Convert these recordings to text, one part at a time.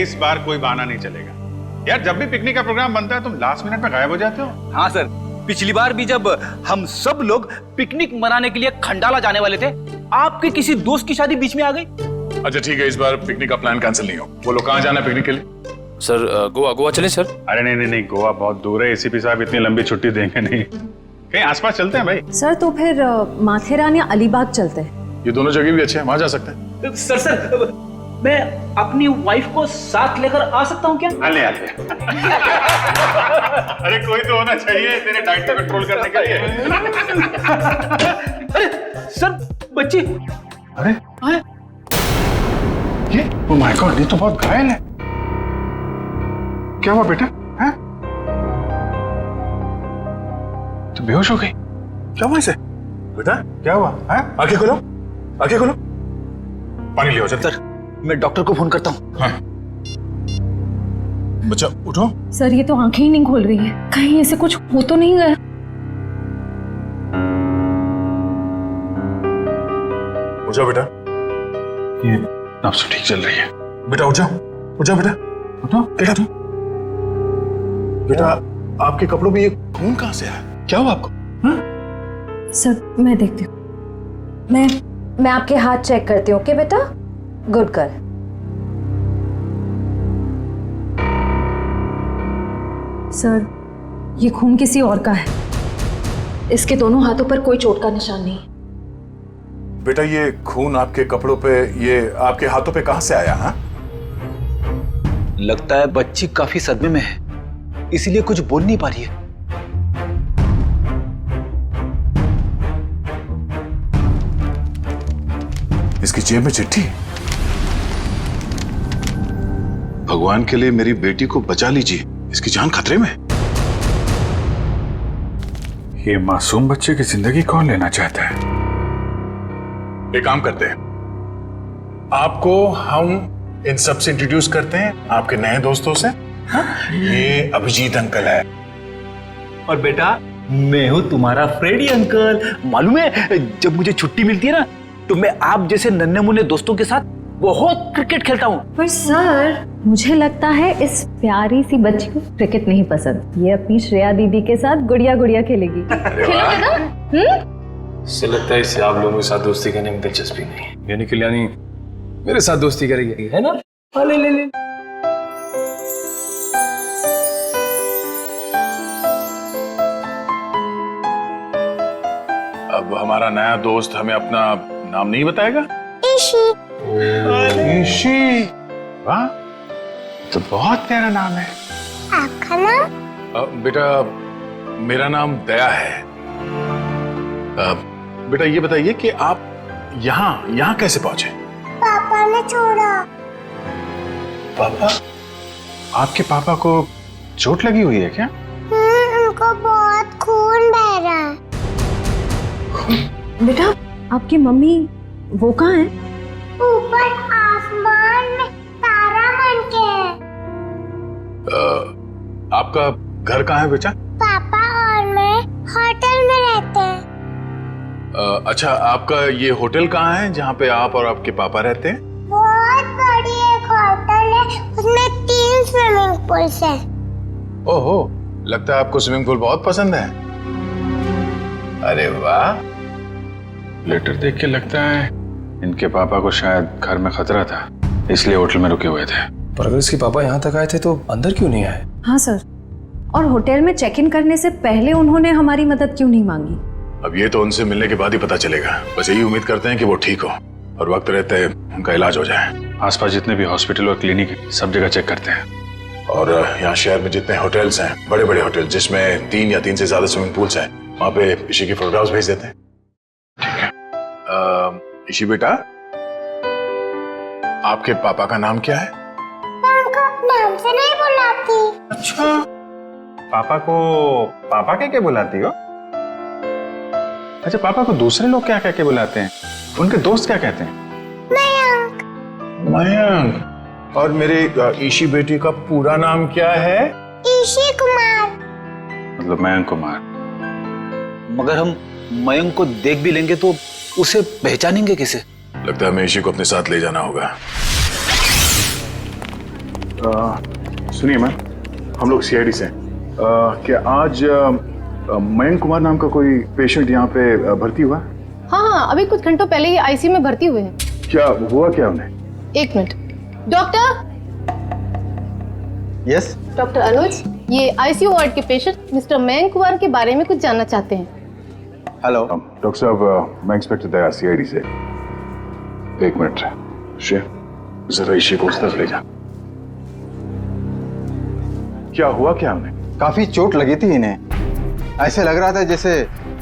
इस बार कोई बहाना नहीं चलेगा। यार जब भी पिकनिक का प्रोग्राम बनता है तुम लास्ट मिनट में गायब हो जाते हो। हाँ सर, पिछली बार भी जब हम सब लोग पिकनिक मनाने के लिए खंडाला जाने वाले थे, आपके किसी दोस्त की शादी बीच में आ गई। अच्छा ठीक है, इस बार पिकनिक का प्लान कैंसिल नहीं हो। बोलो कहाँ जाना है पिकनिक के लिए? सर गोवा चले सर। अरे नहीं, गोवा बहुत दूर है, एसीपी साहब इतनी लंबी छुट्टी देंगे नहीं। कहीं आसपास चलते हैं भाई। सर तो फिर माथेरान या अलीबाग चलते हैं। ये दोनों जगह भी अच्छे हैं, वहां जा सकते हैं। सर मैं अपनी वाइफ को साथ लेकर आ सकता हूँ क्या? आले अरे कोई तो होना चाहिए तेरे डाइट को कंट्रोल करने के लिए। अरे सर बच्ची। अरे ये ओह माय गॉड, ये तो बहुत घायल है। क्या हुआ बेटा? हैं? तो बेहोश हो गई? क्या हुआ इसे? बेटा क्या हुआ? हैं? आंखें खोलो, आंखें खोलो, पानी ले आओ जल्दी। सर मैं डॉक्टर को फोन करता हूँ। हाँ। बच्चा उठो। सर ये तो आंखें ही नहीं खोल रही है, कहीं ऐसे कुछ हो तो नहीं गया? उठ जाओ बेटा। ये नब्ज ठीक चल रही है। बेटा उठ जाओ, उठ जाओ बेटा, उठो बेटा। उठो बेटा, आपके कपड़ों में ये खून कहाँ से आया? क्या हुआ आपको? हाँ? सर मैं देखती हूँ। मैं आपके हाथ चेक करती हूँ। ओके बेटा, गुड गर्ल। सर ये खून किसी और का है, इसके दोनों हाथों पर कोई चोट का निशान नहीं। बेटा ये खून आपके कपड़ों पे, ये आपके हाथों पे कहाँ से आया? हाँ? लगता है बच्ची काफी सदमे में है, इसीलिए कुछ बोल नहीं पा रही है। इसकी जेब में चिट्ठी। भगवान के लिए मेरी बेटी को बचा लीजिए, इसकी जान खतरे में। ये मासूम बच्चे की जिंदगी कौन लेना चाहता है? एक काम करते हैं, आपको हम इन सब से इंट्रोड्यूस करते हैं, आपके नए दोस्तों से। ये अभिजीत अंकल है। और बेटा मैं हूँ तुम्हारा फ्रेडी अंकल। मालूम है जब मुझे छुट्टी मिलती है ना, तो मैं आप जैसे नन्हे मुन्ने दोस्तों के साथ बहुत क्रिकेट खेलता हूँ। पर सर मुझे लगता है इस प्यारी सी बच्ची को क्रिकेट नहीं पसंद, ये अपनी श्रेया दीदी के साथ गुड़िया गुड़िया खेलेगी। खेलोगे ना? इससे लगता है इसे आप लोगों के साथ दोस्ती करने में दिलचस्पी नहीं, यानी कल्याणी मेरे साथ दोस्ती करेगी, है ना? ले ले ले। अब हमारा नया दोस्त हमें अपना नाम नहीं बताएगा? ईशी। वाह, तो बहुत प्यारा नाम है। आपका नाम? बेटा मेरा नाम दया है। बेटा ये बताइए कि आप यहाँ कैसे पहुंचे? पापा ने छोड़ा। पापा? आपके पापा को चोट लगी हुई है क्या? उनको बहुत खून बह रहा है। बेटा आपकी मम्मी वो कहाँ है? ऊपर आसमान में तारा बन के है। आपका घर कहाँ है बेटा? पापा और मैं होटल में रहते हैं। अच्छा आपका ये होटल कहाँ है जहाँ पे आप और आपके पापा रहते हैं? बहुत बड़ी एक होटल है, उसमें 3 स्विमिंग पूल्स हैं। ओहो, लगता है आपको स्विमिंग पूल बहुत पसंद है। अरे वाह। लेटर देख के लगता है इनके पापा को शायद घर में खतरा था, इसलिए होटल में रुके हुए थे। पर अगर इसके पापा यहाँ तक आए थे तो अंदर क्यों नहीं आए? हाँ सर, और होटल में चेक इन करने से पहले उन्होंने हमारी मदद क्यों नहीं मांगी? अब ये तो उनसे मिलने के बाद ही पता चलेगा। बस यही उम्मीद करते हैं कि वो ठीक हो और वक्त रहते उनका इलाज हो जाए। आसपास जितने भी हॉस्पिटल और क्लिनिक है सब जगह चेक करते हैं। और यहाँ शहर में जितने होटल्स हैं, बड़े बड़े होटल जिसमें 3 या 3 से ज्यादा स्विमिंग पूल्स हैं, वहाँ पे ईशी की फोटोग्राफ्स भेज देते हैं। ठीक है। ईशी बेटा, आपके पापा का नाम क्या है? उनको नाम से नहीं बुलाती। अच्छा, पापा को पापा कह के बुलाती हो? अच्छा, पापा को दूसरे लोग क्या कह के बुलाते हैं? उनके दोस्त क्या कहते हैं? मयंक। मयंक। और मेरे ईशी बेटी का पूरा नाम क्या है? ईशी कुमार। मतलब मयंक कुमार। मगर हम मयंक को देख भी लेंगे तो उसे पहचानेंगे कैसे? लगता है हमें ईशी को अपने साथ ले जाना होगा। सुनिए मैम, हम लोग सीआईडी से हैं। क्या आज मयंक कुमार नाम का कोई पेशेंट यहाँ पे भर्ती हुआ? हाँ, अभी कुछ घंटों पहले ही आईसीयू में भर्ती हुए हैं। क्या हुआ क्या उन्हें? एक मिनट। डॉक्टर। यस। डॉक्टर अनुज, ये आईसीयू वार्ड के पेशेंट मिस्टर मयंक कुमार के बारे में कुछ जानना चाहते हैं। हेलो डॉक्टर साहब, मैं इंस्पेक्टर दया सीआईडी से। एक मिनट श्रेया, जरा इसी को उस तरफ ले जा। क्या हुआ क्या उन्हें? काफी चोट लगी थी इन्हें। ऐसे लग रहा था जैसे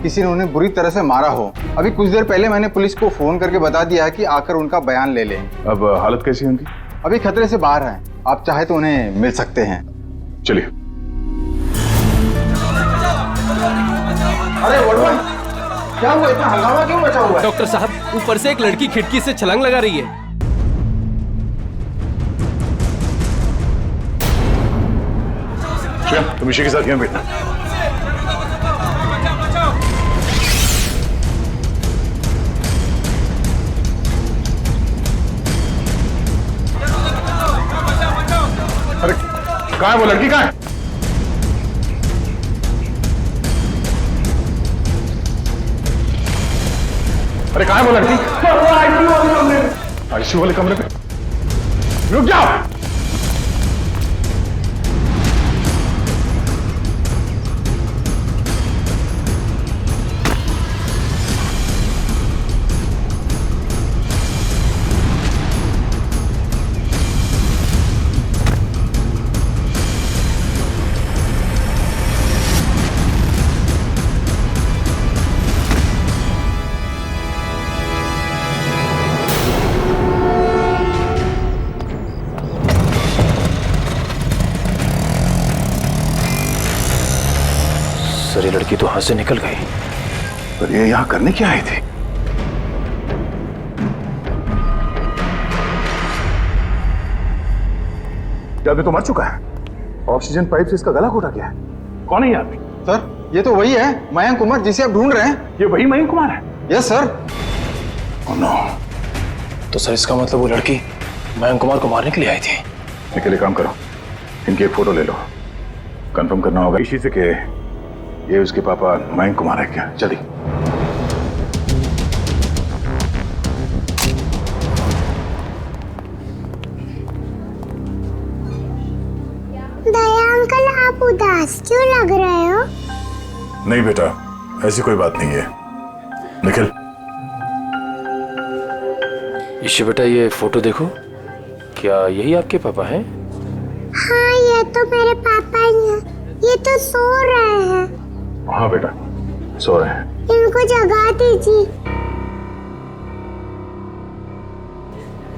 किसी ने उन्हें बुरी तरह से मारा हो। अभी कुछ देर पहले मैंने पुलिस को फोन करके बता दिया है कि आकर उनका बयान ले लें। अब हालत कैसी है उनकी? अभी खतरे से बाहर हैं। आप चाहे तो उन्हें मिल सकते हैं। चलिए। अरे वर्मा, क्या हुआ? इतना हंगामा क्यों मचा हुआ है? डॉक्टर साहब, ऊपर से एक लड़की खिड़की से छलांग लगा रही है। श्रेया, तुम इसी के साथ यहाँ बैठना। अरे कहाँ है वो लड़की? कहाँ है? अरे कहाँ है वो लड़की? आईसीयू वाले कमरे पे। रुक जाओ। सर, ये लड़की तो हाथ से निकल गई। पर ये यहाँ करने क्या आए थे? आदमी तो मर चुका है। ऑक्सीजन पाइप से इसका गला घोटा गया है। कौन है ये आदमी? सर, ये तो वही है मयंक कुमार जिसे आप ढूंढ रहे हैं। ये वही मयंक कुमार है? Yes sir. Oh no. तो सर, इसका मतलब वो लड़की मयंक कुमार को मारने के लिए आई थी। इसके लिए काम करो, इनकी एक फोटो ले लो। कंफर्म करना होगा इसी से कि ये उसके पापा मयंक कुमार है क्या। जल्दी। दया अंकल, आप उदास क्यों लग रहे हो? नहीं बेटा, ऐसी कोई बात नहीं है। निखिल, ईशु बेटा, ये फोटो देखो। क्या यही आपके पापा हैं? हाँ, ये तो मेरे पापा ही हैं। ये तो सो रहे हैं। हाँ बेटा, सो रहे हैं। इनको जगा दीजिए।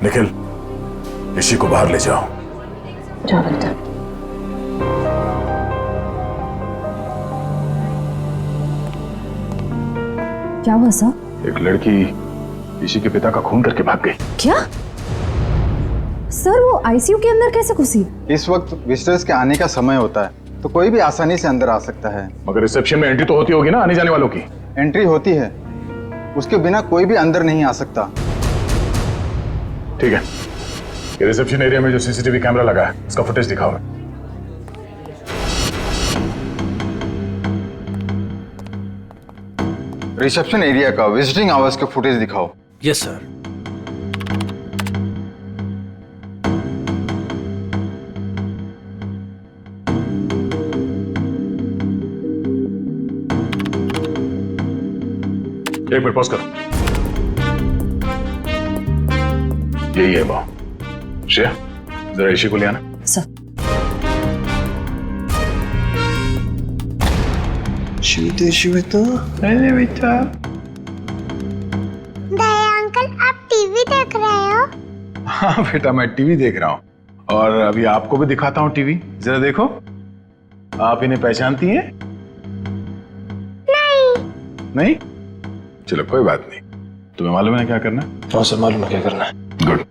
निखिल, इसी को बाहर ले जाओ। जाओ बेटा। क्या हुआ सर? एक लड़की इसी के पिता का खून करके भाग गई। क्या सर, वो आईसीयू के अंदर कैसे घुसी? इस वक्त विजिटर्स के आने का समय होता है, तो कोई भी आसानी से अंदर आ सकता है। मगर रिसेप्शन में एंट्री तो होती होगी ना आने जाने वालों की। एंट्री होती है, उसके बिना कोई भी अंदर नहीं आ सकता। ठीक है, ये रिसेप्शन एरिया में जो सीसीटीवी कैमरा लगा है उसका फुटेज दिखाओ। रिसेप्शन एरिया का विजिटिंग आवर्स का फुटेज दिखाओ। Yes sir. एक मिनट पॉज करो। यही है वो। श्रेया, जरा इसी को ले आना। सर। अरे बेटा। दया अंकल, आप टीवी देख रहे हो? हाँ बेटा, मैं टीवी देख रहा हूँ और अभी आपको भी दिखाता हूँ टीवी। जरा देखो, आप इन्हें पहचानती हैं? नहीं? चलो कोई बात नहीं। तुम्हें मालूम है क्या करना है? हाँ सर, मालूम है क्या करना है। गुड।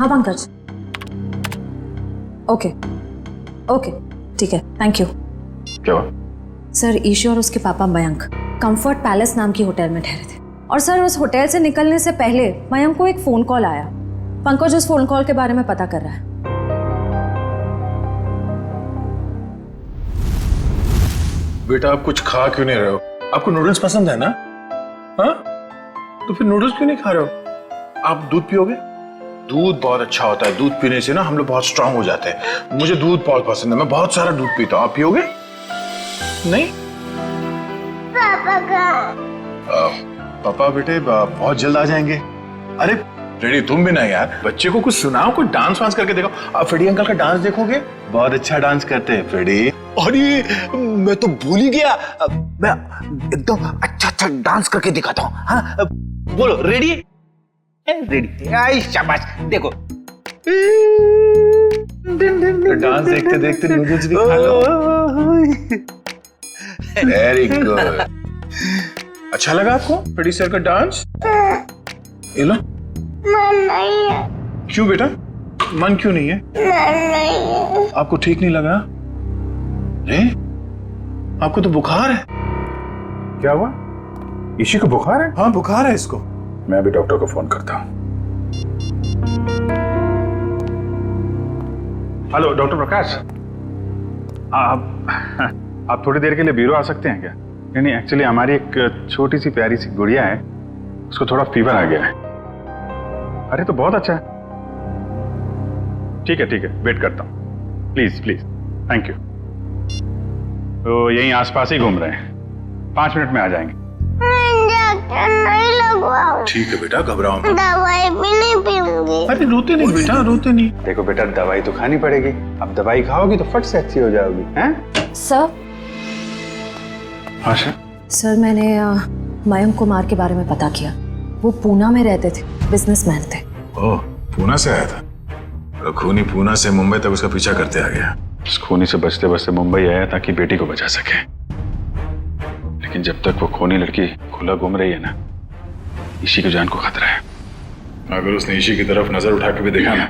हाँ पंकज। ओके ओके, ठीक है, थैंक यू। क्या हुआ? सर, ईशू और उसके पापा मयंक कंफर्ट पैलेस नाम की होटल में ठहरे थे और सर उस होटल से निकलने से पहले मयंक को एक फोन कॉल आया। पंकज उस फोन कॉल के बारे में पता कर रहा है। बेटा आप कुछ खा क्यों नहीं रहे हो? आपको नूडल्स पसंद है ना? हाँ, तो फिर नूडल्स क्यों नहीं खा रहे हो? आप दूध पियोगे? दूध बहुत अच्छा होता है। दूध पीने से ना हम लोग बहुत स्ट्रांग हो जाते हैं। मुझे दूध बहुत पसंद है, मैं बहुत सारा दूध पीता हूँ। आप पियोगे? नहीं? पापा का पापा बेटे बहुत जल्द आ जाएंगे। अरे फ्रेडी तुम भी ना यार, बच्चे को कुछ सुनाओ, कुछ डांस वांस करके देखो। आप फ्रेडी अंकल का डांस देखोगे, बहुत अच्छा डांस करते हैं फ्रेडी। अरे मैं तो भूल ही गया, मैं एकदम अच्छा डांस करके दिखाता हूँ। हाँ बोलो, रेडी? रेडी? आई शाबाश, देखो। डांस देखते देखते नूडल्स भी खा लो। Very good. अच्छा लगा आपको फ्रेडी सर का डांस? ये लो। मन नहीं है। क्यों बेटा, मन क्यों नहीं है? मन नहीं है। आपको ठीक नहीं लगा? आपको तो बुखार है। क्या हुआ? इसी को बुखार है? हाँ बुखार है इसको। मैं अभी डॉक्टर को फोन करता हूँ। हेलो डॉक्टर प्रकाश, आप थोड़ी देर के लिए ब्यूरो आ सकते हैं क्या? नहीं एक्चुअली हमारी एक छोटी सी प्यारी सी गुड़िया है, उसको थोड़ा फीवर आ गया है। अरे तो बहुत अच्छा है। ठीक है वेट करता हूँ। Please please, thank you. तो यहीं आसपास ही घूम रहे हैं, 5 मिनट में आ जाएंगे। इंजेक्शन नहीं लगवाओ। ठीक है बेटा, घबराओ मत। दवाई भी नहीं पीऊंगी। अरे रोते नहीं बेटा, रोते नहीं। देखो बेटा, दवाई तो खानी पड़ेगी। अब दवाई खाओगी तो फट से अच्छी हो जाओगी। हैं? सर। हाँ सर। सर मैंने मयंक कुमार के बारे में पता किया। वो पूना में रहते थे, बिजनेसमैन थे। ओह, पूना से आया था? और खूनी पूना से मुंबई तक उसका पीछा करते आ गया। इस खूनी से बचते बचते मुंबई आया ताकि बेटी को बचा सके, लेकिन जब तक वो खूनी लड़की खुला घूम रही है ना, ईशी की जान को खतरा है। अगर उसने ईशी की तरफ नजर उठा के भी देखा ना,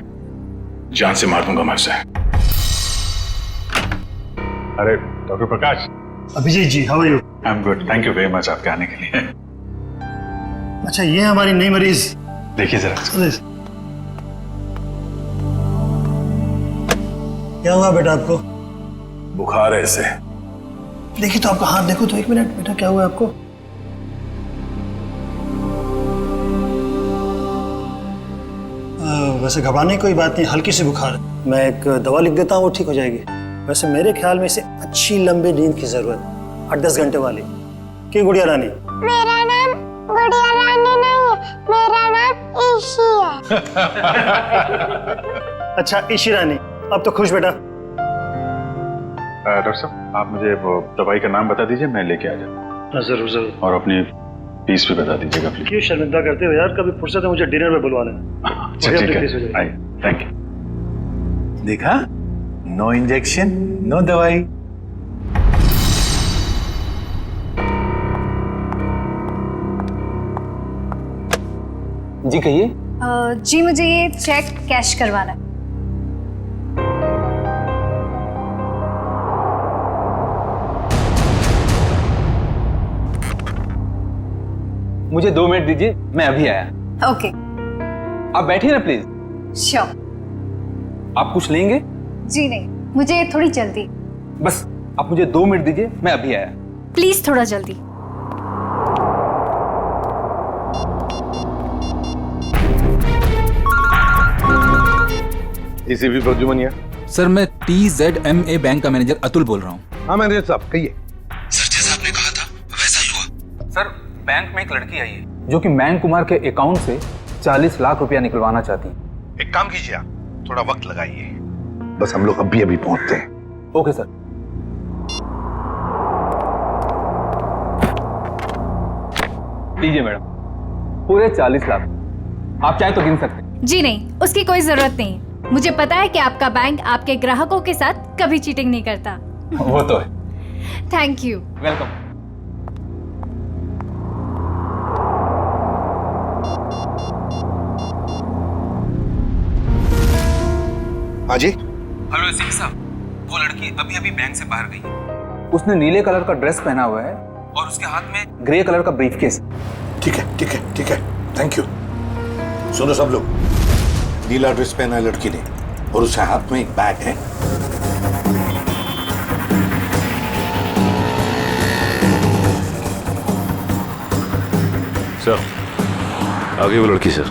जान से मार दूंगा मैं उसे। अरे doctor Prakash. Abhijit ji, how are you? I am good, thank you very much आपके आने के लिए। अच्छा, ये हमारी नई मरीज। देखिए जरा। क्या हुआ बेटा आपको? बुखार है इसे। देखिए तो आपका हाथ देखो तो, 1 मिनट बेटा, क्या हुआ आपको? वैसे घबराने की कोई बात नहीं, हल्की सी बुखार है। मैं एक दवा लिख देता हूँ, वो ठीक हो जाएगी। वैसे मेरे ख्याल में इसे अच्छी लंबी नींद की जरूरत, 8-10 घंटे वाली। क्यों गुड़िया रानी? मेरा नाम गुड़िया रानी नहीं है, मेरा नाम ईशी है। अच्छा ईशी रानी, अब तो खुश बेटा। डॉक्टर साहब, आप मुझे वो दवाई का नाम बता दीजिए, मैं लेके आ जाऊँ। जरूर जरूर। और अपनी फीस भी बता दीजिएगा प्लीज। क्यों शर्मिंदा करते हो यार, कभी फुर्सत है मुझे डिनर में बुलवा लेना। अच्छा ठीक है, थैंक यू। देखा, नो इंजेक्शन नो दवाई। जी कहिए। जी मुझे ये चेक कैश करवाना है। मुझे 2 मिनट दीजिए, मैं अभी आया। ओके। आप बैठिए ना प्लीज। श्योर। आप कुछ लेंगे? जी नहीं, मुझे थोड़ी जल्दी। बस आप मुझे 2 मिनट दीजिए, मैं अभी आया। प्लीज थोड़ा जल्दी। एसीपी प्रद्युमन। सर मैं TZMA बैंक का मैनेजर अतुल बोल रहा हूँ। हाँ मैनेजर साहब कहिए। सर जैसा आपने कहा था वैसा ही हुआ। सर बैंक में एक लड़की आई है जो कि मयंक कुमार के अकाउंट से 40 लाख रुपया निकलवाना चाहती है। एक काम कीजिए, आप थोड़ा वक्त लगाइए, बस हम लोग अभी पहुंचते हैं। Okay sir. लीजिए मैडम, पूरे 40 लाख। आप चाहे तो गिन सकते हैं। जी नहीं, उसकी कोई जरूरत नहीं। मुझे पता है कि आपका बैंक आपके ग्राहकों के साथ कभी चीटिंग नहीं करता। वो तो है। Thank you. वेलकम। हाँ जी। हेलो एसीपी साहब, वो लड़की अभी अभी बैंक से बाहर गई है। उसने नीले कलर का ड्रेस पहना हुआ है और उसके हाथ में ग्रे कलर का ब्रीफकेस। ठीक है ठीक है ठीक है, थैंक यू। सुनो सब लोग, नीला ड्रेस पहना है लड़की ने और उसके हाथ में एक बैग है। सर आगे वो लड़की सर।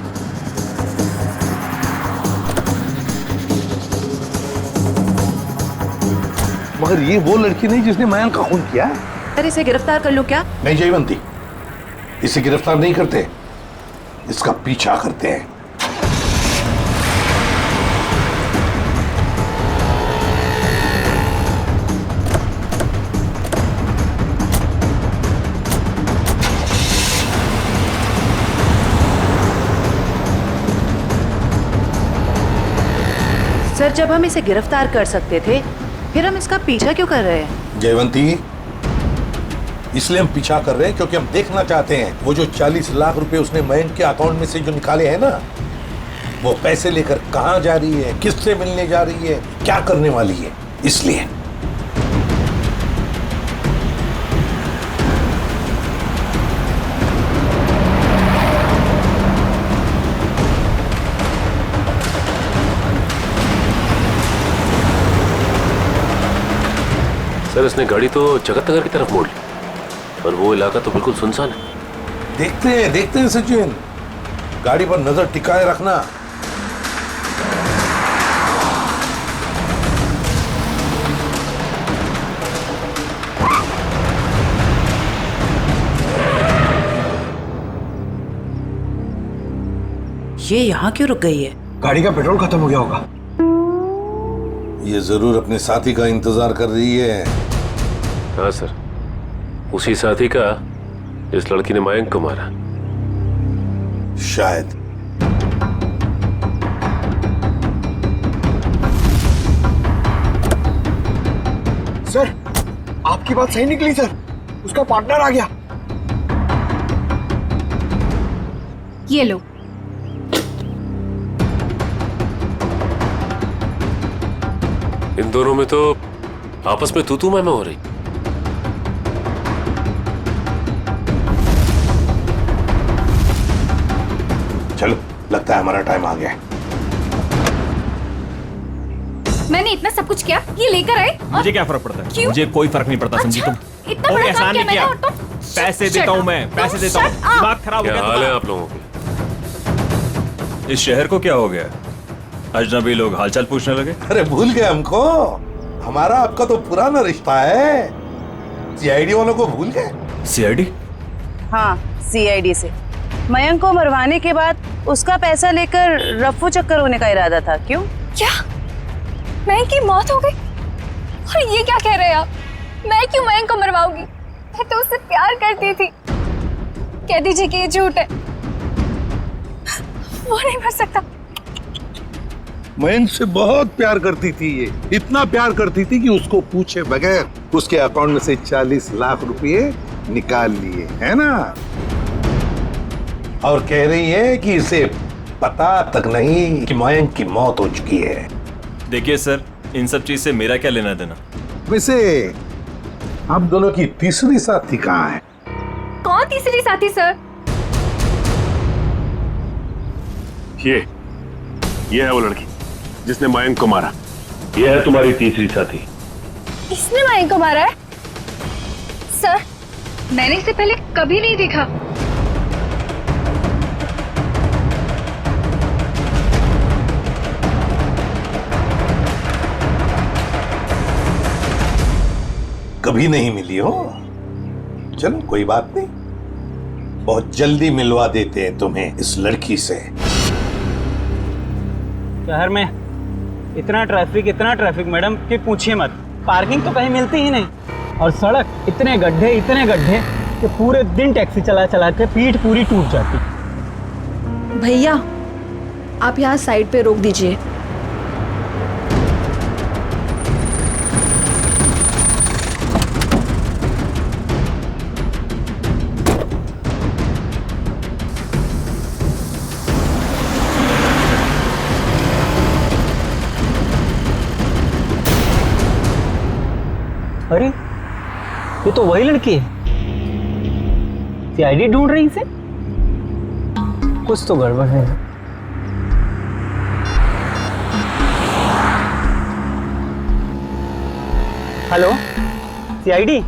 मगर ये वो लड़की नहीं जिसने मयंक का खून किया। सर इसे गिरफ्तार कर लो क्या? नहीं जयवंती, इसे गिरफ्तार नहीं करते, इसका पीछा करते हैं। सर जब हम इसे गिरफ्तार कर सकते थे फिर हम इसका पीछा क्यों कर रहे हैं? जयवंती, इसलिए हम पीछा कर रहे हैं क्योंकि हम देखना चाहते हैं वो जो 40 लाख रुपए उसने मयंक के अकाउंट में से जो निकाले हैं ना, वो पैसे लेकर कहां जा रही है, किससे मिलने जा रही है, क्या करने वाली है, इसलिए। सर इसने गाड़ी तो जगत नगर की तरफ मोड़ ली और वो इलाका तो बिल्कुल सुनसान है। देखते हैं सचिन, गाड़ी पर नजर टिकाए रखना। ये यहाँ क्यों रुक गई है? गाड़ी का पेट्रोल खत्म हो गया होगा। ये जरूर अपने साथी का इंतजार कर रही है। हाँ सर, उसी साथी का इस लड़की ने मयंक को मारा। शायद। सर आपकी बात सही निकली सर, उसका पार्टनर आ गया। ये लो। इन दोनों में तो आपस में तू मैं हो रही। चलो, लगता है हमारा टाइम आ गया है। मैंने इतना सब कुछ किया, ये लेकर आए। मुझे क्या फर्क पड़ता है? क्यों? मुझे कोई फर्क नहीं पड़ता। अच्छा, समझी तुम? इतना कोई बड़ा एहसान काम नहीं किया किया। मैंने और तुम? पैसे देता हूँ मैं, पैसे देता हूँ। दिमाग खराब हो क्या गया हाल है तुम्हारा? आप लोगों के? इस शहर को क्या हो गया? अजनबी लोग हालचाल पूछने लगे। अरे भूल गए हमको? हमारा आपका तो पुराना रिश्ता है। सीआईडी वालों को भूल गए? सीआईडी? हाँ सीआईडी से। मयंक को मरवाने के बाद उसका पैसा लेकर रफू चक्कर होने का इरादा था। क्यों? क्या मयंक की मौत हो गई? और ये क्या कह रहे हैं आप? मैं क्यों मयंक को मरवाऊंगी? मैं तो उससे प्यार करती थी। कह दीजिए कि ये झूठ है। वो नहीं मर सकता। मयंक से बहुत प्यार करती थी ये, इतना प्यार करती थी कि उसको पूछे बगैर उसके अकाउंट में से 40 लाख रुपए निकाल लिए, है ना? और कह रही है कि इसे पता तक नहीं कि मयंक की मौत हो चुकी है। देखिए सर, इन सब चीज से मेरा क्या लेना देना? वैसे आप दोनों की तीसरी साथी कहाँ है? कौन तीसरी साथी सर? ये है वो लड़की जिसने मयंक को मारा। ये है तुम्हारी तीसरी साथी। इसने मयंक को मारा है? सर मैंने इसे पहले कभी नहीं देखा। कभी नहीं मिली हो? चलो कोई बात नहीं, बहुत जल्दी मिलवा देते हैं तुम्हें इस लड़की से। शहर में इतना ट्रैफिक मैडम कि पूछिए मत। पार्किंग तो कहीं मिलती ही नहीं, और सड़क इतने गड्ढे कि पूरे दिन टैक्सी चला के पीठ पूरी टूट जाती। भैया आप यहाँ साइड पे रोक दीजिए। अरे ये तो वही लड़की है। सीआईडी ढूंढ रही इसे। कुछ तो गड़बड़ है। Hello, CID?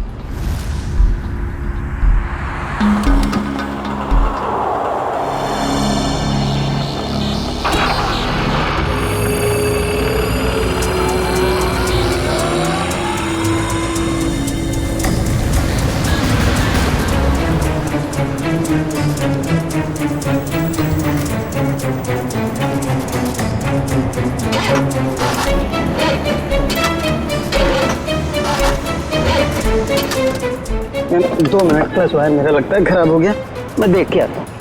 Ma'am 2 minute, plus wire मेरा लगता है खराब हो गया, मैं देख के आता हूँ।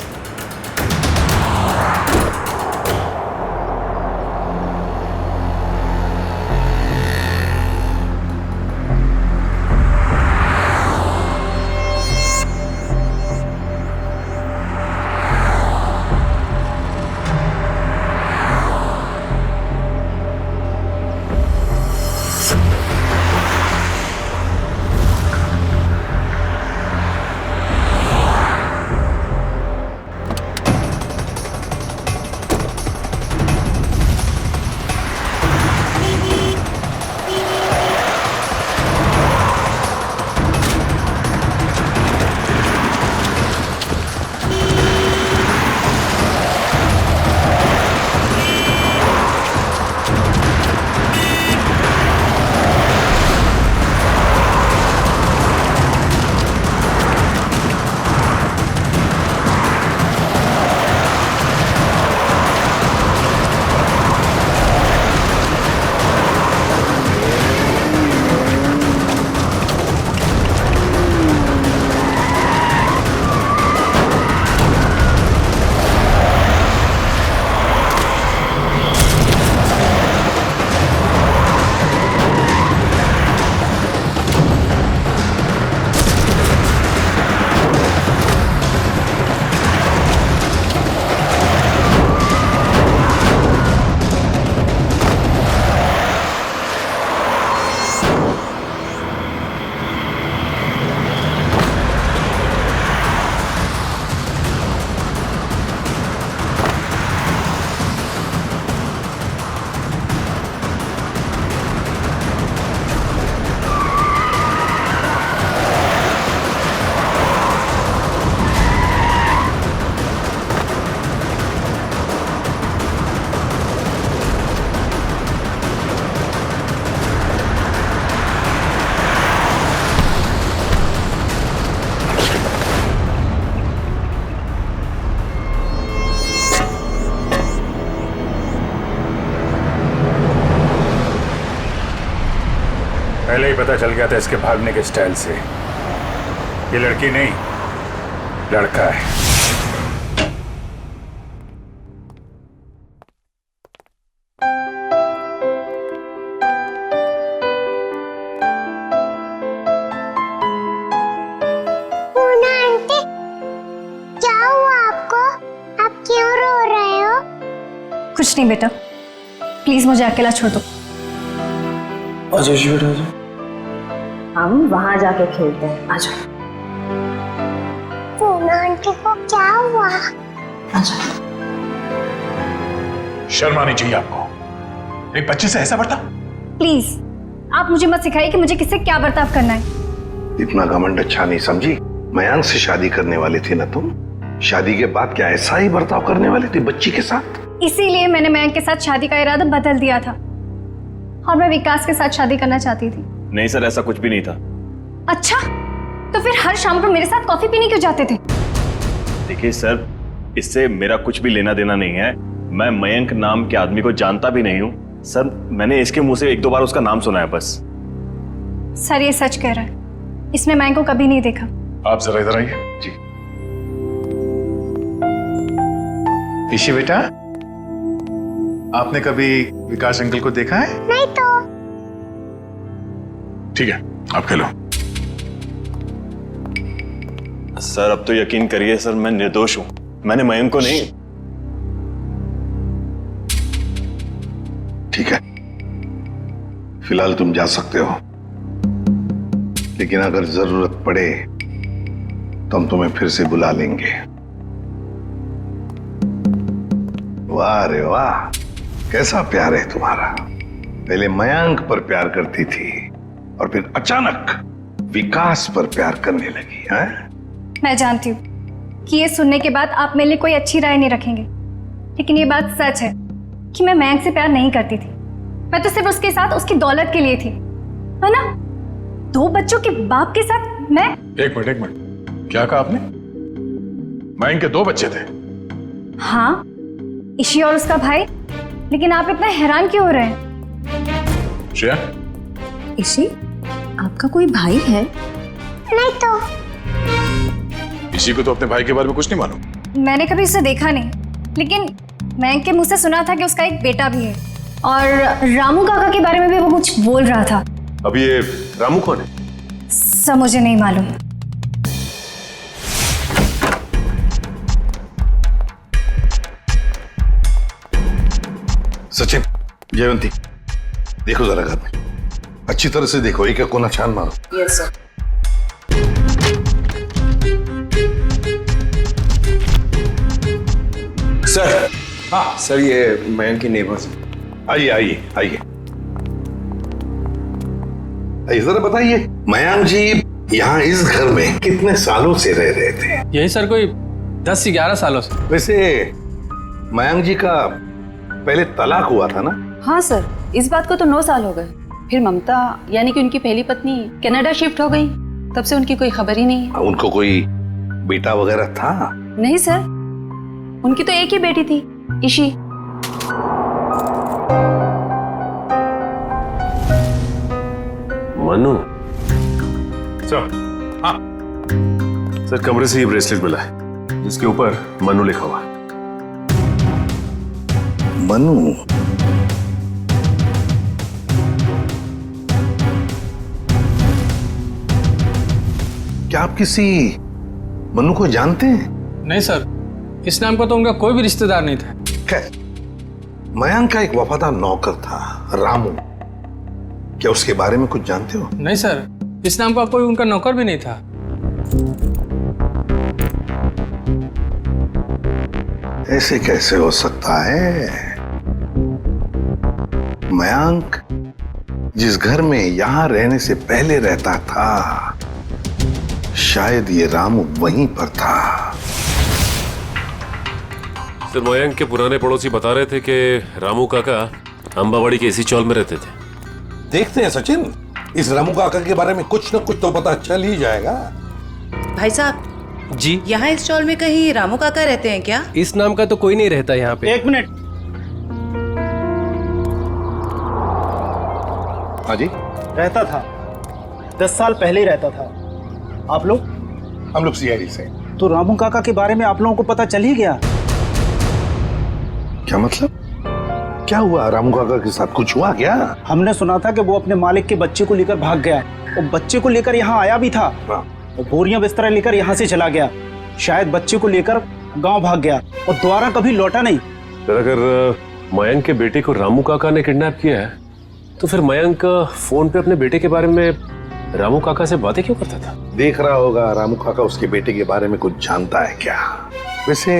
पहले ही पता चल गया था इसके भागने के स्टाइल से। ये लड़की नहीं, लड़का है। पूना आंटी, क्या हुआ आपको? आप क्यों रो रहे हो? कुछ नहीं बेटा, प्लीज मुझे अकेला छोड़ दो। आजा जी बेटा, आजा। हम वहां जाके खेलते हैं, आ जाओ। पूना आंटी को क्या हुआ? शर्म आनी चाहिए आपको, एक बच्चे से ऐसा बर्ताव। प्लीज आप मुझे मत सिखाइए कि मुझे किससे क्या बर्ताव करना है। इतना घमंड अच्छा नहीं समझी। मयांक से शादी करने वाली थी ना तुम? शादी के बाद क्या ऐसा ही बर्ताव करने वाली थी बच्ची के साथ? इसीलिए मैंने मयंक के साथ शादी का इरादा बदल दिया था और मैं विकास के साथ शादी करना चाहती थी। नहीं सर, ऐसा कुछ भी नहीं था। अच्छा, तो फिर हर शाम को मेरे साथ कॉफी पीने क्यों जाते थे? देखिए सर, इससे मेरा कुछ भी लेना देना नहीं है। मैं मयंक नाम के आदमी को जानता भी नहीं हूँ सर। मैंने इसके मुंह से 1-2 बार उसका नाम सुना है बस। सर ये सच कह रहा है, इसने मयंक को कभी नहीं देखा। आप जरा इधर आइए। जी। ईशी बेटा, आपने कभी विकास अंकल को देखा है? नहीं तो। ठीक है, आप खेलो। सर अब तो यकीन करिए सर, मैं निर्दोष हूं। मैंने मयंक को नहीं। ठीक है, फिलहाल तुम जा सकते हो, लेकिन अगर जरूरत पड़े तो हम तुम्हें फिर से बुला लेंगे। वाह रे वाह, कैसा प्यार है तुम्हारा। पहले मयंक पर प्यार करती थी और फिर अचानक विकास पर प्यार करने लगी है। मैं जानती हूँ कि ये सुनने के बाद आप मेरे लिए कोई अच्छी राय नहीं रखेंगे, लेकिन ये बात सच है कि मैं मयंक से प्यार नहीं करती थी। मैं तो सिर्फ उसके साथ उसकी दौलत के लिए थी, है ना। 2 बच्चों के बाप के साथ मैं। एक मिनट, क्या कहा आपने? मयंक के 2 बच्चे थे? हाँ, ईशी और उसका भाई। लेकिन आप इतना हैरान क्यों हो रहे हैं? श्रेया, ईशी, आपका कोई भाई है? नहीं तो। इसी को तो अपने भाई के बारे में कुछ नहीं मालूम। मैंने कभी उसे देखा नहीं, लेकिन मयंक के मुंह से सुना था कि उसका एक बेटा भी है, और रामू काका के बारे में भी वो कुछ बोल रहा था। अब ये रामू कौन है? सब मुझे नहीं मालूम। सचिन, जयवंती, देखो जरा घर में अच्छी तरह से देखो, एक कोना छान मारो। Yes sir. सर। हाँ सर, ये मयंक की नेबर्स। आइए आइए आइए आइए, जरा बताइए मयंक जी यहाँ इस घर में कितने सालों से रह रहे थे? यही सर कोई 10 से 11 सालों से। वैसे मयंक जी का पहले तलाक हुआ था ना? हाँ सर, इस बात को तो 9 साल हो गए। फिर ममता यानी कि उनकी पहली पत्नी कनाडा शिफ्ट हो गई, तब से उनकी कोई खबर ही नहीं है। उनको कोई बेटा वगैरह था? नहीं सर, उनकी तो एक ही बेटी थी, ईशी। मनु सर। हाँ सर, कमरे से ये ब्रेसलेट मिला है जिसके ऊपर मनु लिखा हुआ है। मनु? क्या आप किसी मनु को जानते हैं? नहीं सर, इस नाम का तो उनका कोई भी रिश्तेदार नहीं था। खैर, मयंक का एक वफादार नौकर था रामू, क्या उसके बारे में कुछ जानते हो? नहीं सर, इस नाम का कोई उनका नौकर भी नहीं था। ऐसे कैसे हो सकता है? मयंक जिस घर में यहां रहने से पहले रहता था, शायद ये रामू वहीं पर था। सर, मयंक के पुराने पड़ोसी बता रहे थे कि रामू काका अंबावाड़ी के इसी चौल में रहते थे। देखते हैं सचिन, इस रामू काका के बारे में कुछ न कुछ तो पता चल ही जाएगा। भाई साहब जी, यहाँ इस चौल में कहीं रामू काका रहते हैं क्या? इस नाम का तो कोई नहीं रहता यहाँ पे। 1 मिनट। हाँ जी, रहता था, 10 साल पहले ही रहता था। आप लोग? हम लोग सीआईडी से। तो रामू काका के बारे में आप लोगों को पता चल ही गया? क्या मतलब? क्या हुआ रामू काका के साथ? कुछ हुआ क्या? हमने सुना था कि वो अपने मालिक के बच्चे को लेकर भाग गया है, और बच्चे को लेकर यहाँ आया भी था, और बोरियां बिस्तर लेकर यहाँ से चला गया। शायद बच्चे को लेकर गांव भाग गया और दोबारा कभी लौटा नहीं। सर, अगर मयंक के बेटे को रामू काका ने किडनैप किया है, तो फिर मयंक फोन पे अपने बेटे के बारे में रामू काका से बातें क्यों करता था? देख रहा होगा रामू काका उसके बेटे के बारे में कुछ जानता है क्या? वैसे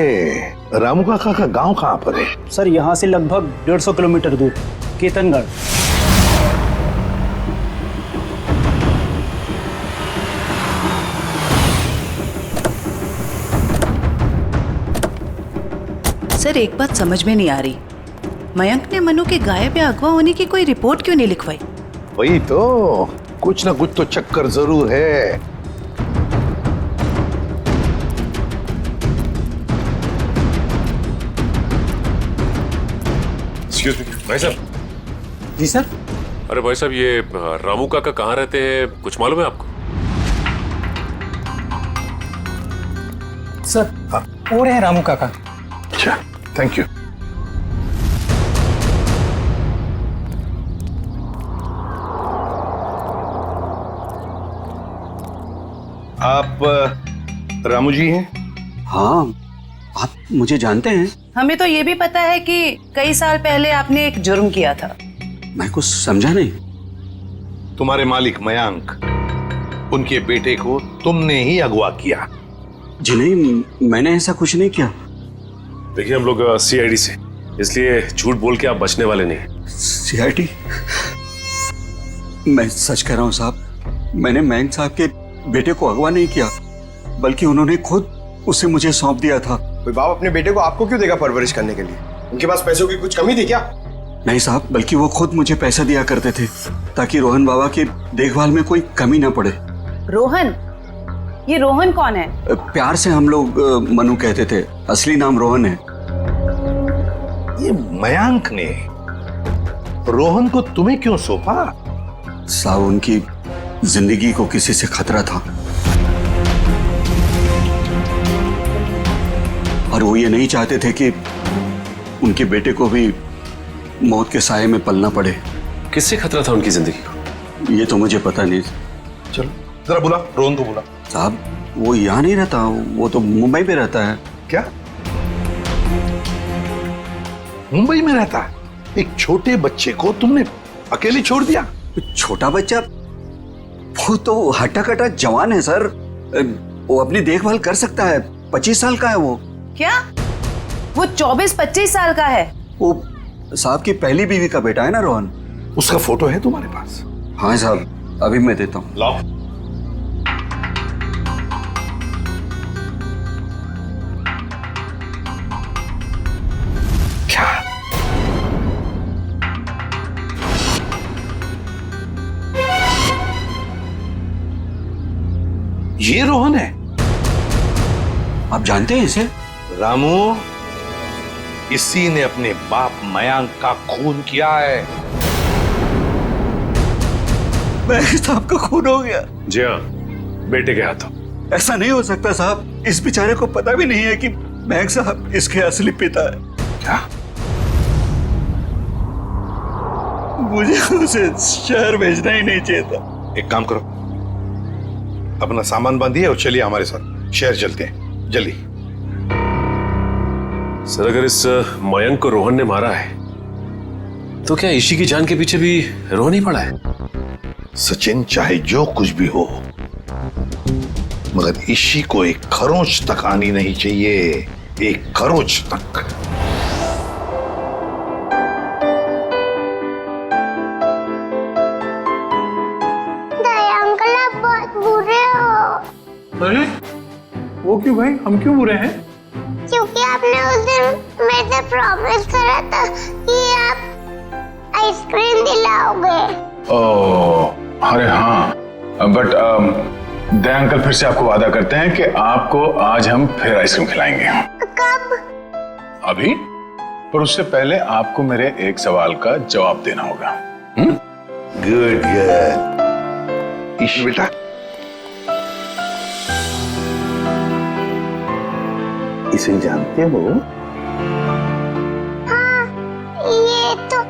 रामू काका का गांव कहाँ पर है? सर, यहाँ से लगभग 150 किलोमीटर दूर, केतनगढ़। सर, एक बात समझ में नहीं आ रही, मयंक ने मनु के गायब या अगवा होने की कोई रिपोर्ट क्यों नहीं लिखवाई? वही तो, कुछ ना कुछ तो चक्कर जरूर है। एक्सक्यूज मी भाई साहब। जी सर। अरे भाई साहब, ये रामू काका कहाँ रहते हैं, कुछ मालूम है आपको? सर, वो रहे रामू काका। अच्छा, थैंक यू। आप रामू जी हैं? हाँ, आप मुझे जानते हैं? हमें तो ये भी पता है कि कई साल पहले आपने एक जुर्म किया था। मैं कुछ समझा नहीं। तुम्हारे मालिक मयंक, उनके बेटे को तुमने ही अगवा किया। जी नहीं, मैंने ऐसा कुछ नहीं किया। देखिए, हम लोग सीआईडी से इसलिए झूठ बोल के आप बचने वाले नहीं। सीआईडी, मैं सच कह रहा हूँ साहब, मैंने मयंक साहब के बेटे को अगवा नहीं किया, बल्कि उन्होंने खुद उसे मुझे सौंप दिया था। कोई बाप अपने बेटे को आपको क्यों देगा परवरिश करने के लिए? उनके पास पैसों की कुछ कमी थी क्या? नहीं साहब, बल्कि वो खुद मुझे पैसा दिया करते थे ताकि रोहन बाबा की देखभाल में कोई कमी ना पड़े। रोहन? ये रोहन कौन है? प्यार से हम लोग मनु कहते थे, असली नाम रोहन है। ये मयंक ने रोहन को तुम्हें क्यों सौंपा? साहब, उनकी जिंदगी को किसी से खतरा था और वो ये नहीं चाहते थे कि उनके बेटे को भी मौत के साये में पलना पड़े। किससे खतरा था उनकी जिंदगी को? ये तो मुझे पता नहीं। चलो जरा बुला, रोहन को बुला। साहब, वो यहाँ नहीं रहता, वो तो मुंबई पे रहता है। क्या मुंबई में रहता है? एक छोटे बच्चे को तुमने अकेले छोड़ दिया? छोटा बच्चा? वो तो हट्टा कट्टा जवान है सर, वो अपनी देखभाल कर सकता है। 25 साल का है वो। क्या? वो 24-25 साल का है? वो साहब की पहली बीवी का बेटा है ना रोहन। उसका फोटो है तुम्हारे पास? हाँ साहब, अभी मैं देता हूँ। लाओ। क्या ये रोहन है? आप जानते हैं इसे? रामू, इसी ने अपने बाप मयंक का खून किया है। मयंक साहब का खून हो गया? जी हाँ, बेटे के हाथों। ऐसा नहीं हो सकता साहब, इस बेचारे को पता भी नहीं है कि मयंक साहब इसके असली पिता है। क्या? मुझे उसे शहर भेजना ही नहीं चाहिए था। एक काम करो, अपना सामान बांधिए और चलिए हमारे साथ, शहर चलते हैं जल्दी। सर, अगर इस मयंक को रोहन ने मारा है तो क्या ईशी की जान के पीछे भी रोहन ही पड़ा है? सचिन, चाहे जो कुछ भी हो, मगर ईशी को एक खरोंच तक आनी नहीं चाहिए, एक खरोंच तक। दया अंकल, आप बहुत बुरे हो। अरे वो क्यों भाई, हम क्यों बुरे हैं? क्योंकि आपने उस दिन मेरे से प्रॉमिस करा था कि आप आइसक्रीम दिलाओगे। ओह, अरे हाँ, बट दया अंकल फिर से आपको वादा करते हैं कि आपको आज हम फिर आइसक्रीम खिलाएंगे। कब? अभी, पर उससे पहले आपको मेरे एक सवाल का जवाब देना होगा। Good good. ईशी बेटा, इसे जानते हो? हाँ, ये तो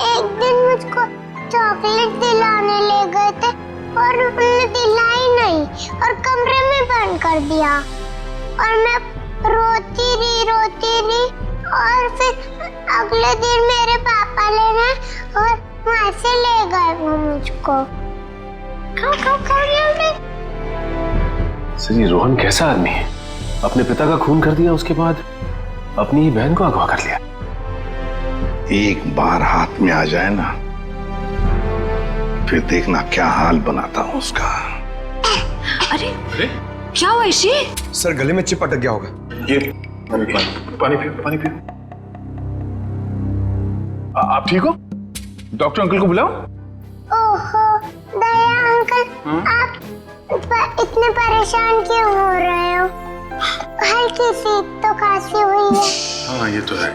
एक दिन मुझको चॉकलेट दिलाने ले गए थे और उन्होंने दिलाई नहीं और कमरे में बंद कर दिया और मैं रोती रही और फिर अगले दिन मेरे पापा लेने और वहां से ले गए वो मुझको। सर, ये रोहन कैसा आदमी है? अपने पिता का खून कर दिया, उसके बाद अपनी ही बहन को अगवा कर लिया। एक बार हाथ में आ जाए ना, फिर देखना क्या हाल बनाता हूं उसका। अरे क्या हुआ ईशी? सर, गले में चिप अटक गया होगा। ये पानी पियो। आप ठीक हो? डॉक्टर अंकल को बुलाओ। ओहो दया अंकल, आप इतने परेशान क्यों हो रहे हो? हल्की सी तो खांसी हुई है। हाँ, ये तो है।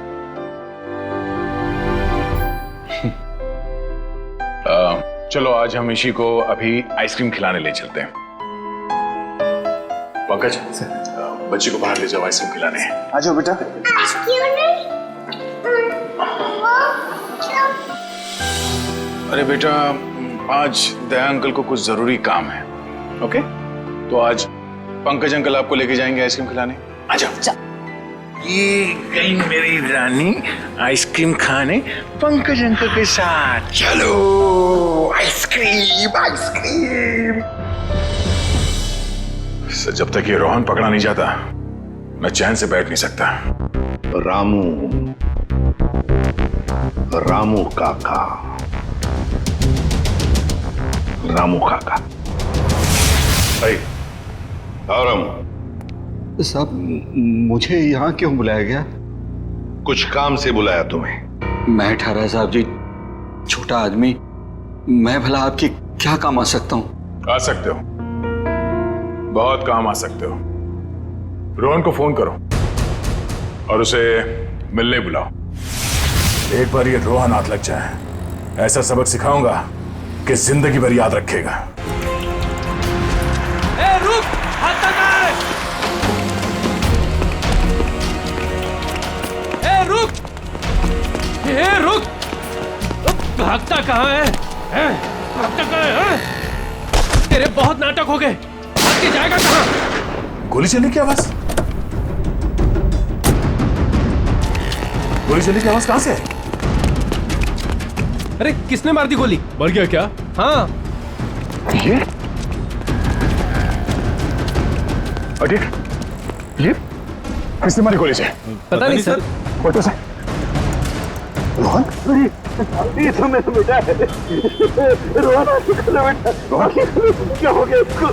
चलो आज हम ईशी को अभी आइसक्रीम खिलाने ले चलते हैं। पंकज, बच्ची को बाहर ले जाओ, आइसक्रीम खिलाने हैं। आ जाओ बेटा। क्यों नहीं? क्यों? अरे बेटा, आज दया अंकल को कुछ जरूरी काम है। ओके, तो आज पंकज अंकल आपको लेके जाएंगे आइसक्रीम खिलाने। आ जाओ। ये गई मेरी रानी आइसक्रीम खाने पंकज अंकल के साथ। चलो आइसक्रीम। जब तक ये रोहन पकड़ा नहीं जाता, मैं चैन से बैठ नहीं सकता। रामू, रामू काका, रामू काका। आओ रामू। साहब, मुझे यहाँ क्यों बुलाया गया? कुछ काम से बुलाया तुम्हें। मैं ठहरा साहब जी, छोटा आदमी, मैं भला आपकी क्या काम आ सकता हूँ? आ सकते हो, बहुत काम आ सकते हो। रोहन को फोन करो और उसे मिलने बुलाओ। एक बार ये रोहन हाथ लग जाए, ऐसा सबक सिखाऊंगा कि जिंदगी भर याद रखेगा। ए, रुक! हाथ हटा! ए, रुक! ए, रुक! भागता कहाँ है? भागता कहाँ है? तेरे बहुत नाटक हो गए, भाग के जाएगा कहाँ? गोली चलने की आवाज, गोली चलने की आवाज कहां से है? अरे किसने मार दी गोली? मर गया क्या? हाँ। ये ये किसने मारी गोली से? पता नहीं सर। फोटो से रोहन, ये तो मेरा बेटा है। रोहन बेटा, क्या हो गया इसको?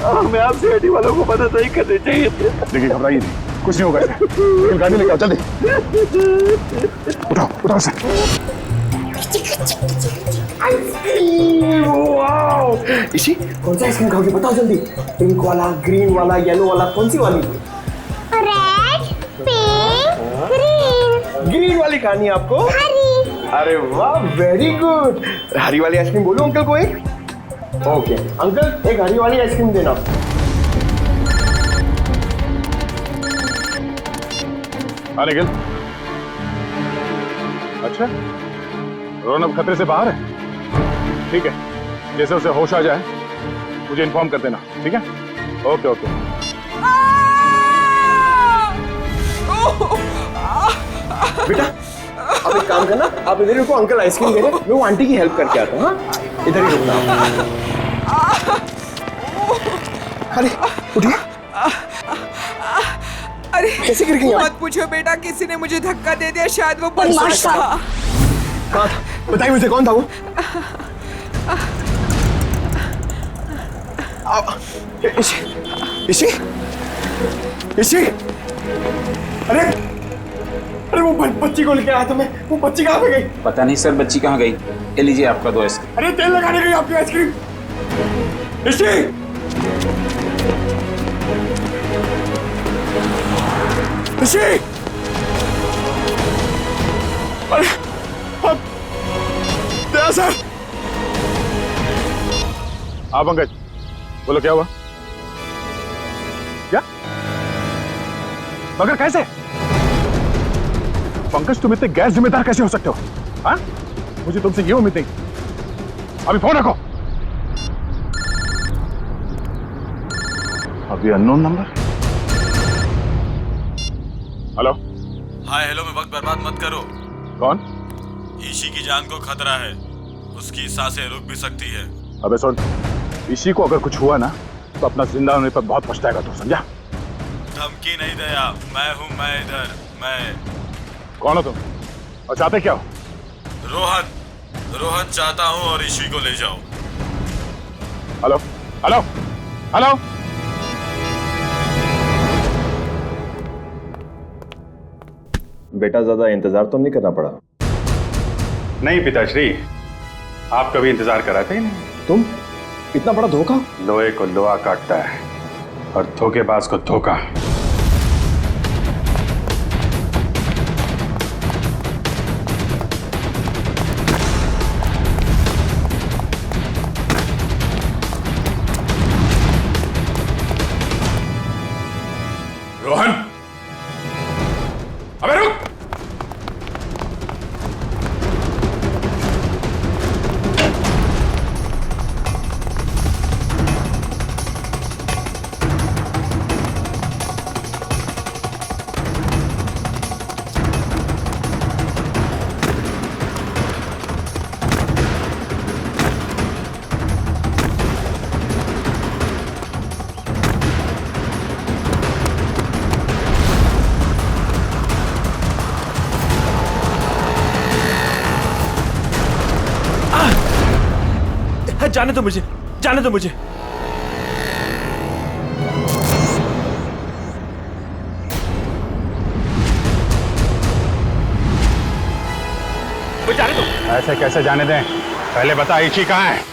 हमें आपसे आईटी वालों को पता नहीं करने चाहिए थे। देखिए, घबराइए नहीं, कुछ नहीं होगा इसे। गाड़ी लेके आओ जल्दी। उठाओ उठाओ से। इसी कौन सा आइसक्रीम खाओगे बताओ जल्दी। पिंक वाला, ग्रीन वाला, येलो वाला, कौन सी वाली? Red, pink, green. ग्रीन वाली खानी है आपको? हरी। अरे वाह, वेरी गुड। हरी वाली आइसक्रीम बोलो अंकल को एक। ओके अंकल, एक हरी वाली आइसक्रीम देना। हाँ निखिल। अच्छा, रोहन अब खतरे से बाहर है? ठीक है, जैसे उसे होश आ जाए मुझे इन्फॉर्म कर देना, ठीक है? Okay okay. बेटा आप एक काम करना, आप इधर रुको, अंकल आइसक्रीम दे रहे हैं, मैं वो आंटी की हेल्प करके आता हूँ। हाँ इधर ही रुकना। अरे उठिए। अरे कैसे गिर गई आप? मत पूछो बेटा, किसी ने मुझे धक्का दे दिया, शायद वो बदमाश था। कहाँ था? बताइए मुझे, कौन था वो? इसी अरे अरे वो बच्ची को लेके आया था मैं, वो बच्ची कहाँ पे गई? पता नहीं सर, बच्ची कहाँ गई। ये लीजिए आपका 2 आइसक्रीम। अरे तेल लगाने गई आपकी आइसक्रीम। इसी अरे दया सर। हाँ पंकज, बोलो क्या हुआ? क्या? मगर कैसे? पंकज, तुम इतने गैर जिम्मेदार कैसे हो सकते हो? हाँ? मुझे तुमसे ये उम्मीद नहीं। अभी फोन रखो। अभी unknown number. Hello. Hi hello में वक्त बर्बाद मत करो। कौन? ईशी की जान को खतरा है, उसकी सांसें रुक भी सकती है। अबे सुन, ईशी को अगर कुछ हुआ ना तो अपना जिंदा होने पर बहुत पछताएगा तू, समझा? धमकी नहीं दया, मैं हूँ, मैं इधर, मैं। कौन हो तुम और चाहते क्या हो? रोहन चाहता हूँ और ईशी को ले जाओ। Hello hello hello. बेटा, ज्यादा इंतजार तो नहीं करना पड़ा? नहीं पिताश्री, आप कभी इंतजार कराते ही नहीं। तुम इतना बड़ा धोखा? लोहे को लोहा काटता है और धोखेबाज को धोखा। रोहन, अबे रुक। जाने दो मुझे, जाने दो मुझे। जाने दो। ऐसे कैसे जाने दें? पहले बता आयशी कहाँ है?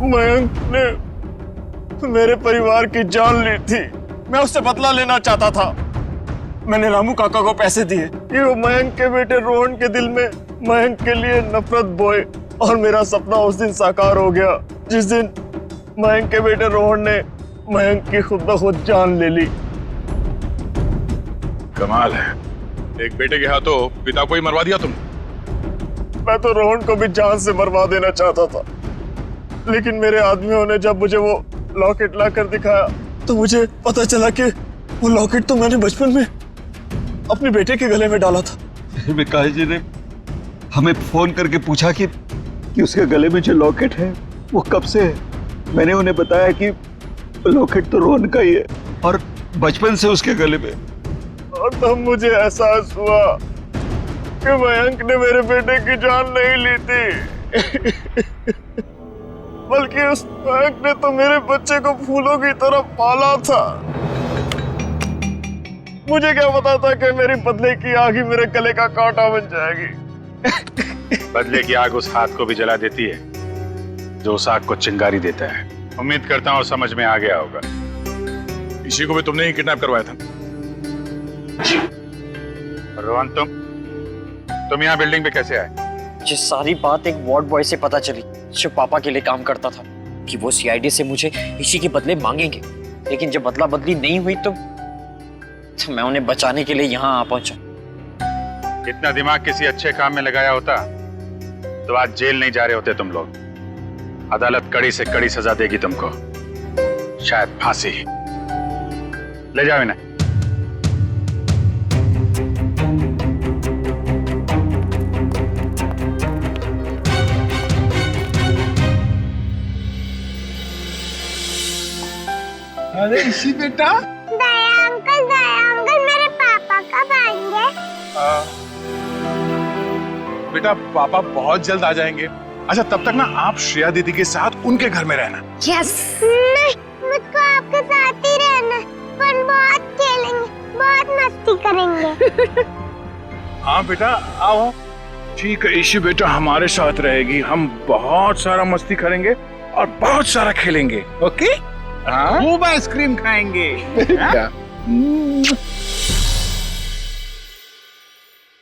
मयंक ने मेरे परिवार की जान ली थी। मैं उससे बदला लेना चाहता था। मैंने रामू काका को पैसे दिए कि वो मयंक के बेटे रोहन के दिल में मयंक के लिए नफरत बोए, और मेरा सपना उस दिन साकार हो गया जिस दिन मयंक के बेटे रोहन ने मयंक की खुद ब खुद जान ले ली। कमाल है, एक बेटे के हाथों पिता को ही मरवा दिया तुम। मैं तो रोहन को भी जान से मरवा देना चाहता था, लेकिन मेरे आदमियों ने जब मुझे वो लॉकेट लाकर दिखाया तो मुझे पता चला कि वो लॉकेट तो मैंने बचपन में अपने बेटे के गले में डाला था। विकास जी ने हमें फोन करके पूछा कि उसके गले में जो लॉकेट है वो कब से है। मैंने उन्हें बताया कि लॉकेट तो रोहन का ही है और बचपन से उसके गले में। और तब मुझे एहसास हुआ कि मयंक ने मेरे बेटे की जान नहीं ली थी बल्कि उस मयंक ने तो मेरे बच्चे को फूलों की तरह पाला था। मुझे क्या पता था कि मेरी बदले की आग ही मेरे गले का कांटा बन जाएगी। बदले की आग उस हाथ को भी जला देती है जो उस आग को चिंगारी देता है। उम्मीद करता हूँ समझ में आ गया होगा। इसी को भी तुमने ही किडनैप करवाया था। रोहन, तुम यहाँ बिल्डिंग पे कैसे आए? ये सारी बात एक वार्ड बॉय से पता चली जो पापा के लिए काम करता था, कि वो सीआईडी से मुझे इसी के बदले मांगेंगे। लेकिन जब बदला बदली नहीं हुई तो मैं उन्हें बचाने के लिए यहाँ आ पहुंचा। इतना दिमाग किसी अच्छे काम में लगाया होता तो आज जेल नहीं जा रहे होते तुम लोग। अदालत कड़ी से कड़ी सजा देगी तुमको, शायद फांसी। ले जाओ इन्हें। अरे इसी बेटा, दया अंकल मेरे पापा कब आएंगे? बेटा पापा बहुत जल्द आ जाएंगे। अच्छा तब तक ना आप श्रेया दीदी के साथ उनके घर में रहना। यस। नहीं, मुझको आपके साथ ही रहना। पर बहुत खेलेंगे, बहुत मस्ती करेंगे। हाँ बेटा आओ। ठीक है ईशी बेटा हमारे साथ रहेगी, हम बहुत सारा मस्ती करेंगे और बहुत सारा खेलेंगे। ओके? खूब आइसक्रीम खाएंगे।